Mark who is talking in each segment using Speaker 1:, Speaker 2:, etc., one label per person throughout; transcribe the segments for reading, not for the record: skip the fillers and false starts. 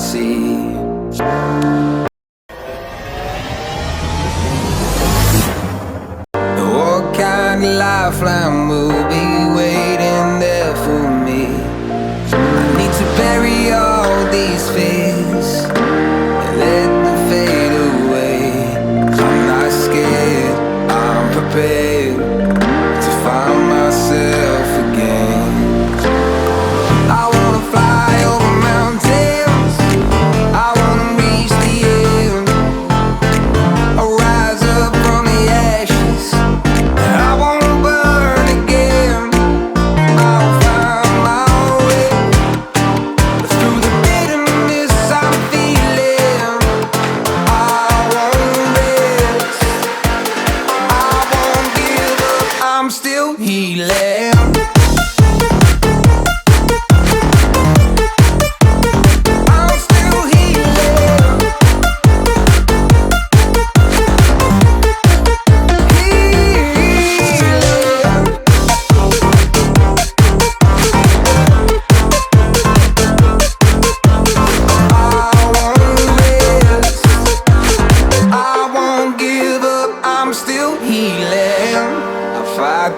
Speaker 1: see. What kind of lifeline will be waiting there for me? I need to bury all these fears and let them fade away. I'm not scared, I'm prepared to find myself again. I wanna fly over mountains, I wanna reach the end. I'll rise up from the ashes, I wanna burn again. I'll find my way through the bitterness I'm feeling. I won't rest, I won't give up, I'm still healing.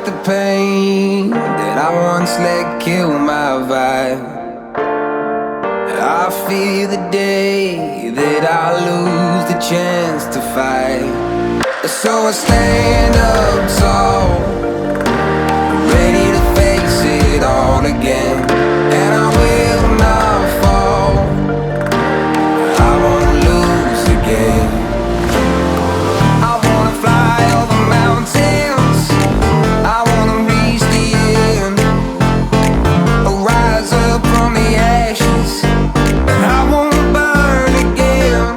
Speaker 1: The pain that I once let kill my vibe, I fear the day that I lose the chance to fight. So I stand up tall, ready to face it all again, and I will not fall, I won't lose again. I wanna fly over mountains, I wanna reach the end. I'll rise up from the ashes, and I won't burn again.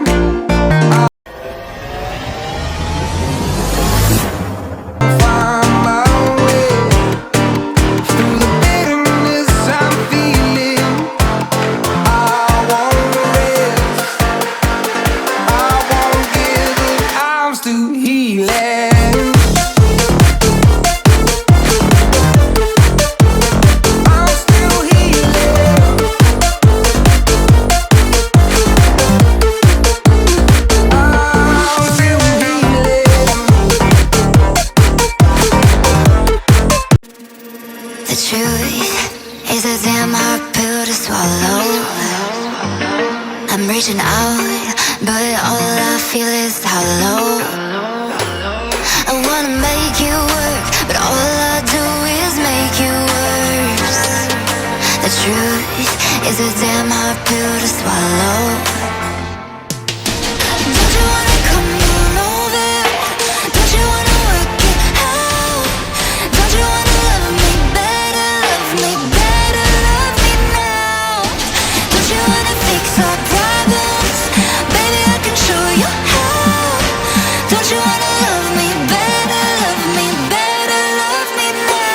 Speaker 1: I'll find my way through the bitterness I'm feeling. I won't rest, I won't give up, I'm still healing.
Speaker 2: The truth is a damn hard pill to swallow. I'm reaching out, but all I feel is hollow. I wanna make you work, but all I do is make you worse. The truth is a damn hard pill to swallow. Don't you wanna come on over? Don't you wanna work it out? Don't you wanna love me better, love me better, love me now? Don't you wanna fix our problems? Baby, I can show you how. Don't you wanna love me better, love me better, love me now?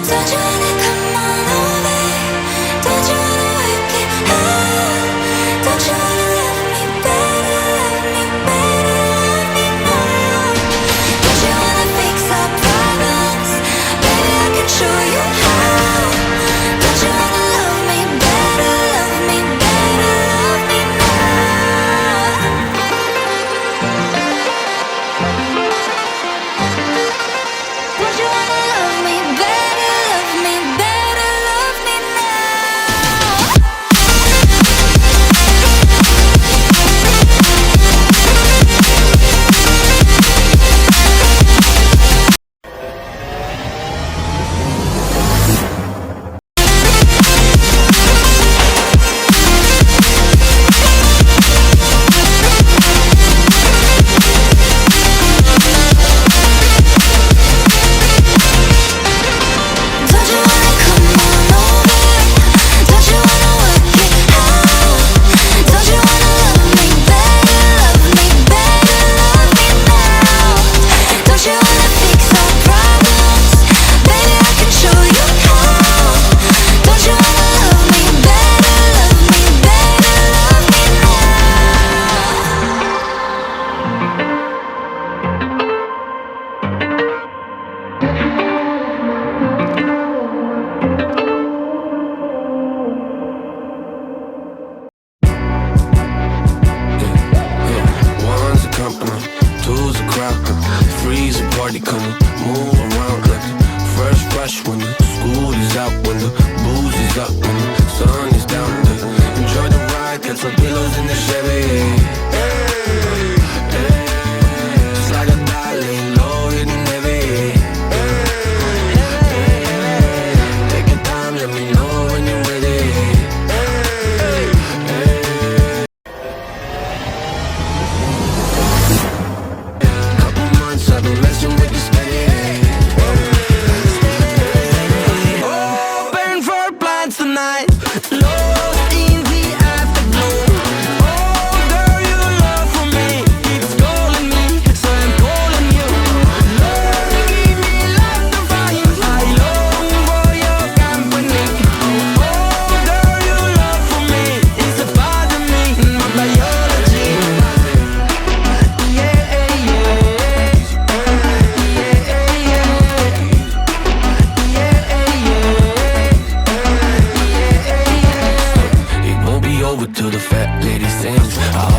Speaker 2: Don't you wanna come on over? Don't you wanna work it out? Don't you wanna love me better, love me better, love me now? Don't you wanna fix our problems? Baby, I can show you how. Don't you wanna love me better, love
Speaker 1: night, lost in the afterglow. Oh girl, your love for me keeps calling me, so I'm calling you. Love, give me life to find, I long for your company. Oh girl, your love for me is a part of me, my biology. Yeah, yeah, It won't be over till the fat lady sings.